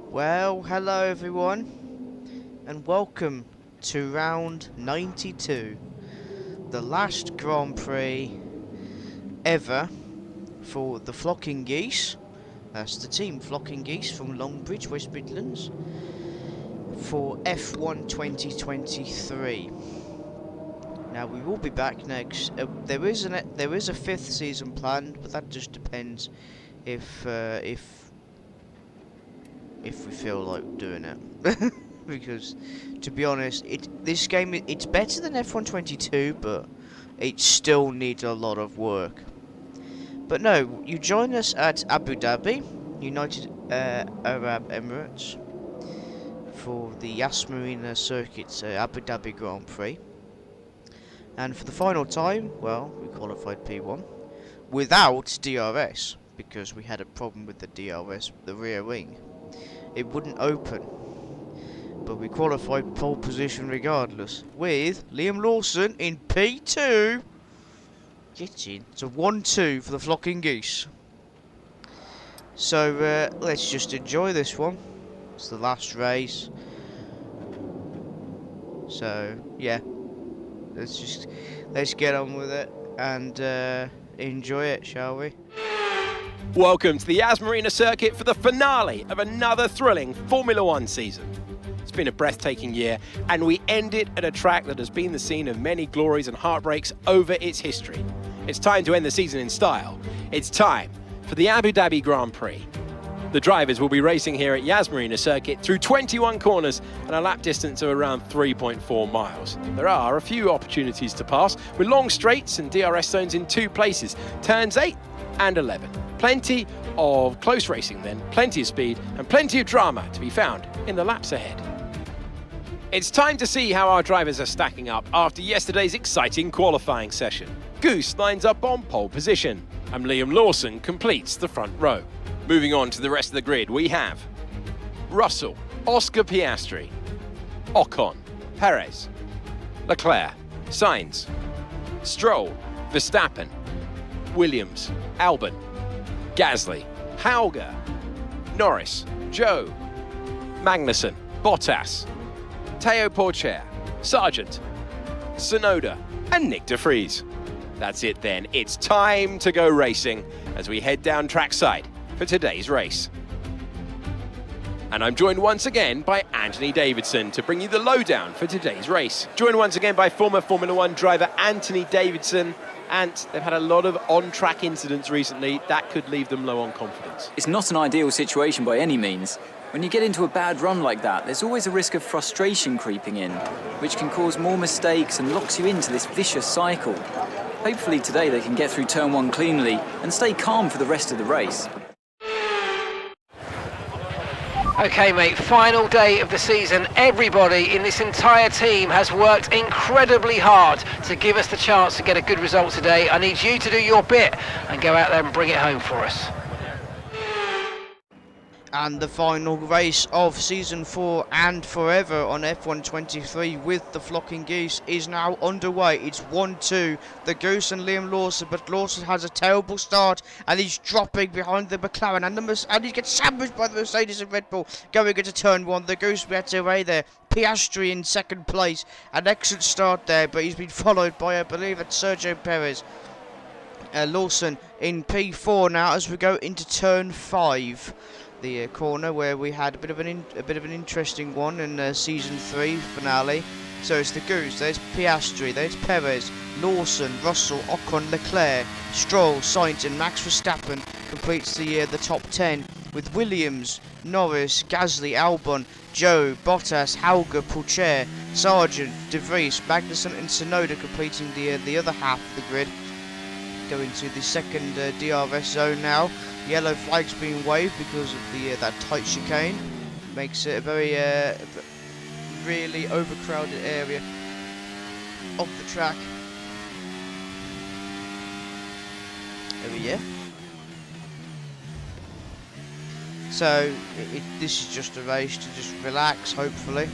Well, hello everyone, and welcome to round 92, the last Grand Prix ever for the Flocking Geese. That's the team, Flocking Geese from Longbridge, West Midlands, for F1 2023. Now we will be back next. There is a fifth season planned, but that just depends if we feel like doing it. Because, to be honest, this game it's better than F123, but it still needs a lot of work. But no, you join us at Abu Dhabi, United Arab Emirates, for the Yas Marina Circuit's Abu Dhabi Grand Prix. And for the final time, well, we qualified P1 without DRS, because we had a problem with the DRS, the rear wing. It wouldn't open. But we qualified pole position regardless, with Liam Lawson in P2. Get in. It's a 1-2 for the Flocking Geese. So let's just enjoy this one. It's the last race. So yeah, let's get on with it and enjoy it, shall we? Welcome to the Yas Marina circuit for the finale of another thrilling Formula One season. It's been a breathtaking year, and we end it at a track that has been the scene of many glories and heartbreaks over its history. It's time to end the season in style. It's time for the Abu Dhabi Grand Prix. The drivers will be racing here at Yas Marina circuit through 21 corners and a lap distance of around 3.4 miles. There are a few opportunities to pass, with long straights and DRS zones in two places, turns 8 and 11. Plenty of close racing then, plenty of speed and plenty of drama to be found in the laps ahead. It's time to see how our drivers are stacking up after yesterday's exciting qualifying session. Goose lines up on pole position and Liam Lawson completes the front row. Moving on to the rest of the grid, we have Russell, Oscar Piastri, Ocon, Perez, Leclerc, Sainz, Stroll, Verstappen, Williams, Albon, Gasly, Hauger, Norris, Joe, Magnussen, Bottas, Teo Porcher, Sargent, Tsunoda, and Nick de Vries. That's it then, it's time to go racing as we head down trackside for today's race. And I'm joined once again by Anthony Davidson to bring you the lowdown for today's race. Joined once again by former Formula One driver Anthony Davidson, and they've had a lot of on-track incidents recently that could leave them low on confidence. It's not an ideal situation by any means. When you get into a bad run like that, there's always a risk of frustration creeping in, which can cause more mistakes and locks you into this vicious cycle. Hopefully today they can get through turn 1 cleanly and stay calm for the rest of the race. Okay, mate, final day of the season. Everybody in this entire team has worked incredibly hard to give us the chance to get a good result today. I need you to do your bit and go out there and bring it home for us. And the final race of Season 4 and forever on F123 with the Flocking Geese is now underway. It's 1-2, the Goose and Liam Lawson, but Lawson has a terrible start and he's dropping behind the McLaren and he gets sandwiched by the Mercedes and Red Bull going into turn 1. The Goose gets away there. Piastri in second place, an excellent start there, but he's been followed by, I believe, it's Sergio Perez. Lawson in P4 now as we go into turn 5. The corner where we had a bit of an interesting one in season 3 finale. So it's the Goose, there's Piastri, there's Perez, Lawson, Russell, Ocon, Leclerc, Stroll, Sainz and Max Verstappen completes the top 10 with Williams, Norris, Gasly, Albon, Joe, Bottas, Hauger, Porcher, Sargent, de Vries, Magnussen and Tsunoda completing the other half of the grid. Going to the second DRS zone now. Yellow flag's being waved because of that tight chicane. Makes it a very really overcrowded area of the track. Over here. So this is just a race to just relax, hopefully.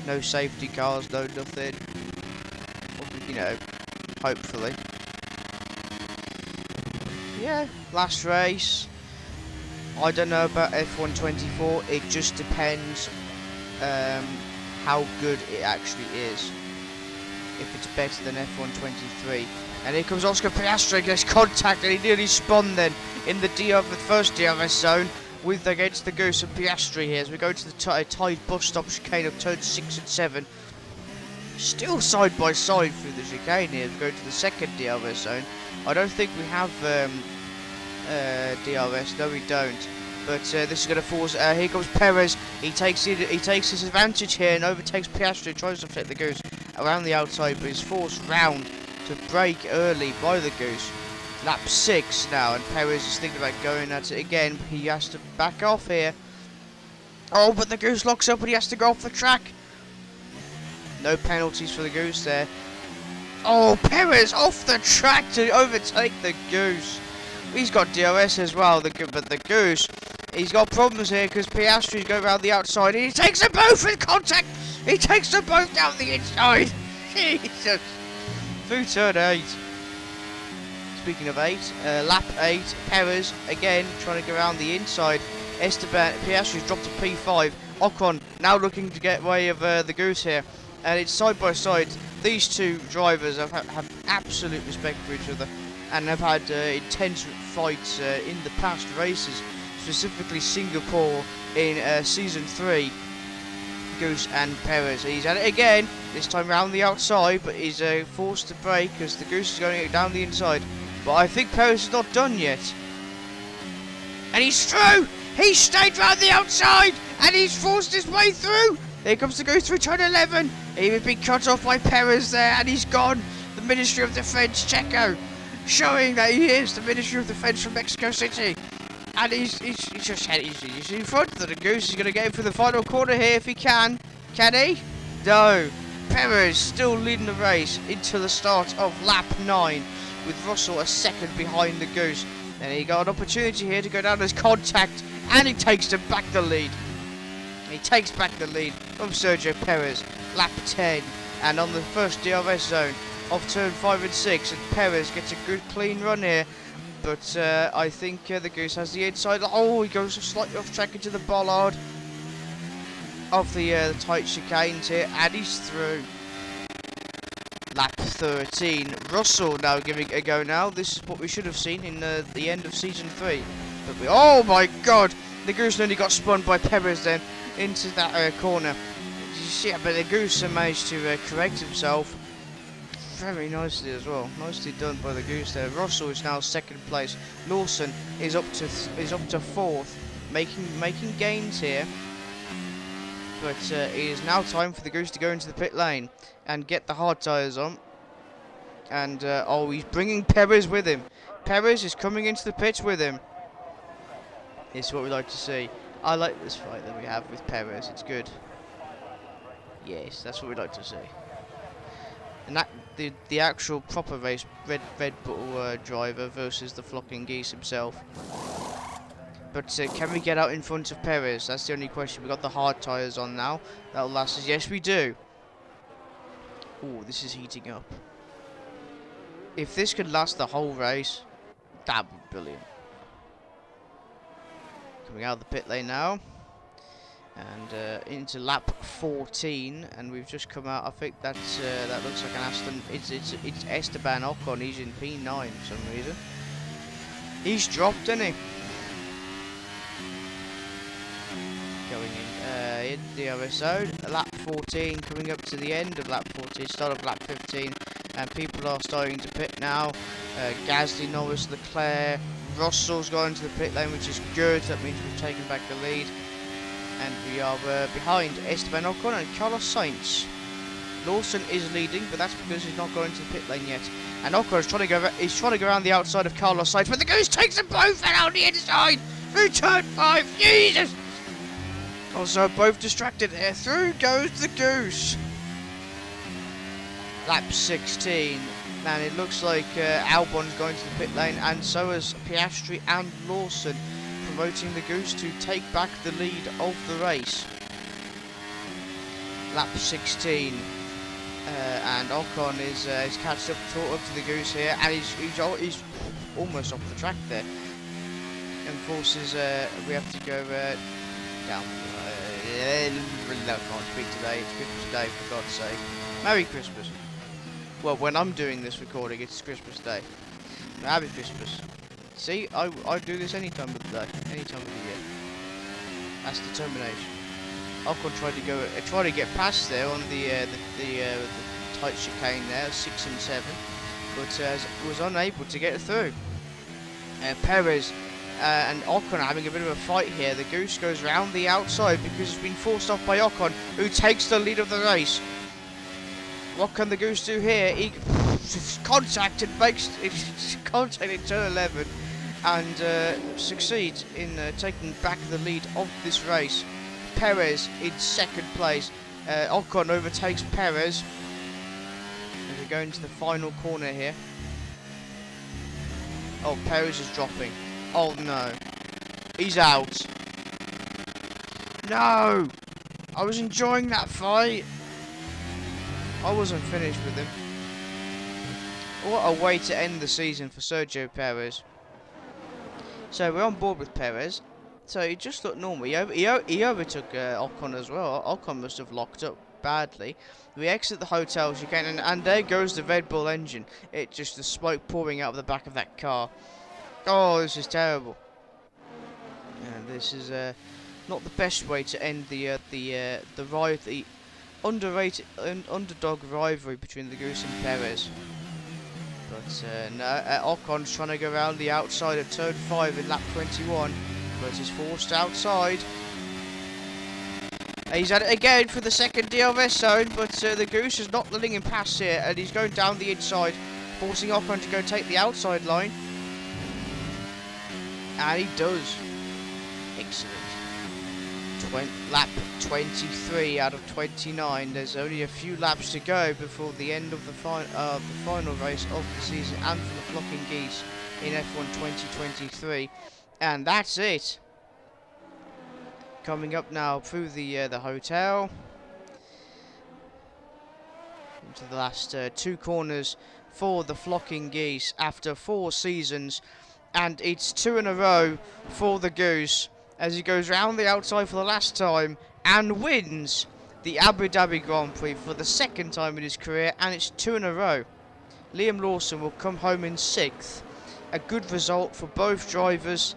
No safety cars, no nothing. You know, hopefully. Yeah, last race. I don't know about F124. It just depends how good it actually is. If it's better than F123. And here comes Oscar Piastri, gets contact, and he nearly spun then in the first DRS zone with against the Goose and Piastri here as we go to the tied bus stop chicane of turns 6 and 7. Still side by side through the chicane here. We go to the second DRS zone. I don't think we have DRS. No, we don't. But this is going to force. Here comes Perez. He takes his advantage here and overtakes Piastri. Tries to flip the Goose around the outside, but is forced round to brake early by the Goose. Lap 6 now, and Perez is thinking about going at it again. He has to back off here. Oh, but the Goose locks up and he has to go off the track. No penalties for the Goose there. Oh, Perez off the track to overtake the Goose. He's got DRS as well, but the Goose, he's got problems here because Piastri's going around the outside and he takes them both with contact. He takes them both down the inside. Jesus. Through turn 8. Speaking of 8, lap 8, Perez again trying to go around the inside. Piastri's dropped to P5. Ocon now looking to get way of the Goose here. And it's side by side. These two drivers have absolute respect for each other and have had intense fights in the past races, specifically Singapore in season 3. Goose and Perez. He's at it again, this time round the outside, but he's forced to brake because the Goose is going down the inside. But I think Perez is not done yet. And he's through! He's stayed round the outside and he's forced his way through! Here comes the Goose through turn 11. He would be cut off by Perez there and he's gone. The Ministry of Defence, Checo, showing that he is the Ministry of Defence from Mexico City. And he's in front of the Goose. He's going to get him for the final corner here if he can. Can he? No. Perez still leading the race into the start of lap 9 with Russell a second behind the Goose. And he got an opportunity here to go down as contact and he takes him back the lead. He takes back the lead from Sergio Perez. Lap 10 and on the first DRS zone of turn 5 and 6, and Perez gets a good clean run here. But I think the Goose has the inside. Oh, he goes slightly off track into the bollard of the tight chicanes here, and he's through. Lap 13. Russell now giving it a go now. This is what we should have seen in the end of season 3. But oh my God! The Goose nearly got spun by Perez then into that corner. Did you see it? But the Goose managed to correct himself very nicely as well. Nicely done by the Goose there. Russell is now second place. Lawson is up to fourth, making gains here. But it is now time for the Goose to go into the pit lane and get the hard tyres on. And oh, he's bringing Perez with him. Perez is coming into the pits with him. This is what we like to see. I like this fight that we have with Perez. It's good. Yes, that's what we like to see. And that the actual proper race, Red Bull driver versus the flocking Geese himself. But can we get out in front of Perez? That's the only question. We've got the hard tyres on now. That'll last us. Yes, we do. Oh, this is heating up. If this could last the whole race, that'd be brilliant. Coming out of the pit lane now. And into lap 14, and we've just come out. I think that's that looks like an Aston. It's Esteban Ocon. He's in P9 for some reason. He's dropped, isn't he? Going in the other side. Lap 14, coming up to the end of lap 14, start of lap 15, and people are starting to pit now. Gasly, Norris, Leclerc, Russell's going to the pit lane, which is good. That means we've taken back the lead. And we are behind Esteban Ocon and Carlos Sainz. Lawson is leading, but that's because he's not going to the pit lane yet. And Ocon is trying to go around the outside of Carlos Sainz, but the Goose takes them both out on the inside through turn 5. Jesus! Also, both distracted here. Through goes the Goose. Lap 16. And it looks like Albon's going to the pit lane, and so is Piastri and Lawson, promoting the Goose to take back the lead of the race. Lap 16, and Ocon is catched up to the Goose here, and he's almost off the track there. and forces we have to go down. No, can't speak today. It's Christmas Day, for God's sake. Merry Christmas. Well, when I'm doing this recording, it's Christmas Day. Happy Christmas. See, I do this any time of the day, any time of the year. That's determination. Ocon tried to get past there on the tight chicane there, 6 and 7, but was unable to get through. Perez and Ocon are having a bit of a fight here. The Goose goes round the outside because it's been forced off by Ocon, who takes the lead of the race. What can the Goose do here? He contact and makes contact in turn 11 and succeeds in taking back the lead of this race. Perez in second place. Ocon overtakes Perez as we go into the final corner here. Oh, Perez is dropping. Oh no, he's out. No, I was enjoying that fight. I wasn't finished with him. What a way to end the season for Sergio Perez. So we're on board with Perez. So he just looked normal. He overtook Ocon as well. Ocon must have locked up badly. We exit the hotel chicane, and there goes the Red Bull engine. It just the smoke pouring out of the back of that car. Oh, this is terrible. And this is not the best way to end the underdog rivalry between the Goose and Perez. But no, Ocon's trying to go around the outside of turn 5 in lap 21, but he's forced outside. He's at it again for the second DRS zone, but the Goose is not letting him pass here, and he's going down the inside, forcing Ocon to go take the outside line. And he does. Excellent. Lap 23 out of 29. There's only a few laps to go before the end of the final race of the season and for the Flocking Geese in F1 2023. And that's it. Coming up now through the hotel. Into the last 2 corners for the Flocking Geese after 4 seasons. And it's 2 in a row for the Goose as he goes round the outside for the last time and wins the Abu Dhabi Grand Prix for the 2nd time in his career, and it's 2 in a row. Liam Lawson will come home in 6th. A good result for both drivers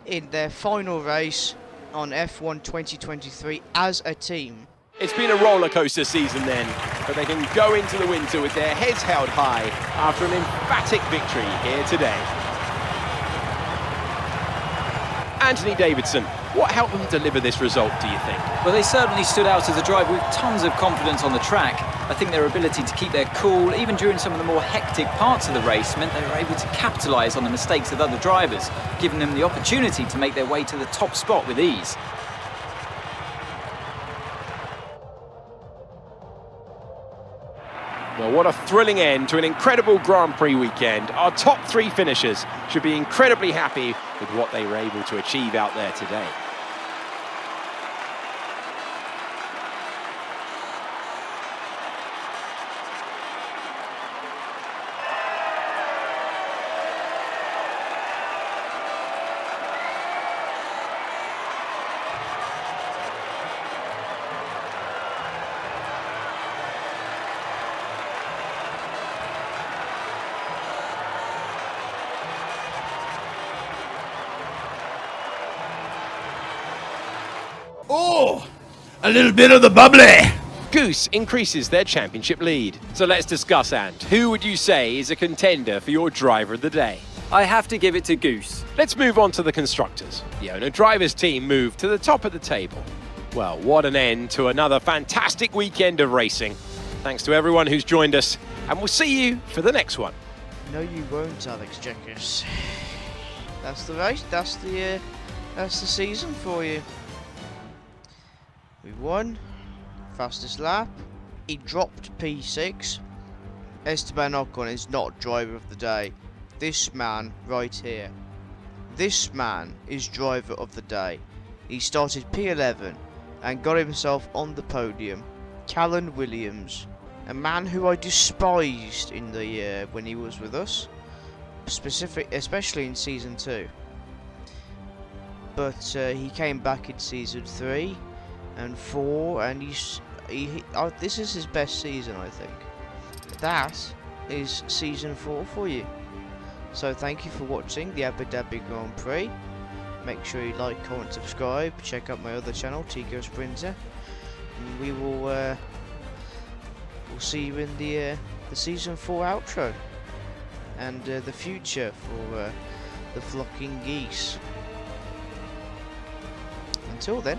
in their final race on F1 2023 as a team. It's been a roller coaster season then, but they can go into the winter with their heads held high after an emphatic victory here today. Anthony Davidson, what helped them deliver this result, do you think? Well, they certainly stood out as a driver with tons of confidence on the track. I think their ability to keep their cool, even during some of the more hectic parts of the race, meant they were able to capitalise on the mistakes of other drivers, giving them the opportunity to make their way to the top spot with ease. Well, what a thrilling end to an incredible Grand Prix weekend. Our top 3 finishers should be incredibly happy with what they were able to achieve out there today. Oh, a little bit of the bubbly. Goose increases their championship lead. So let's discuss, Ant. Who would you say is a contender for your driver of the day? I have to give it to Goose. Let's move on to the constructors. The owner-drivers team moved to the top of the table. Well, what an end to another fantastic weekend of racing. Thanks to everyone who's joined us, and we'll see you for the next one. No, you won't, Alex Jenkins. That's the race. That's the season for you. We won. Fastest lap. He dropped P6. Esteban Ocon is not driver of the day. This man right here. This man is driver of the day. He started P11 and got himself on the podium. Callan Williams, a man who I despised in the when he was with us, especially in season 2. but he came back in season 3 and 4, and this is his best season, I think. That is season 4 for you. So thank you for watching the Abu Dhabi Grand Prix. Make sure you like, comment, subscribe. Check out my other channel, Tico Sprinter. And we will we'll see you in the season 4 outro and the future for the flocking geese. Until then.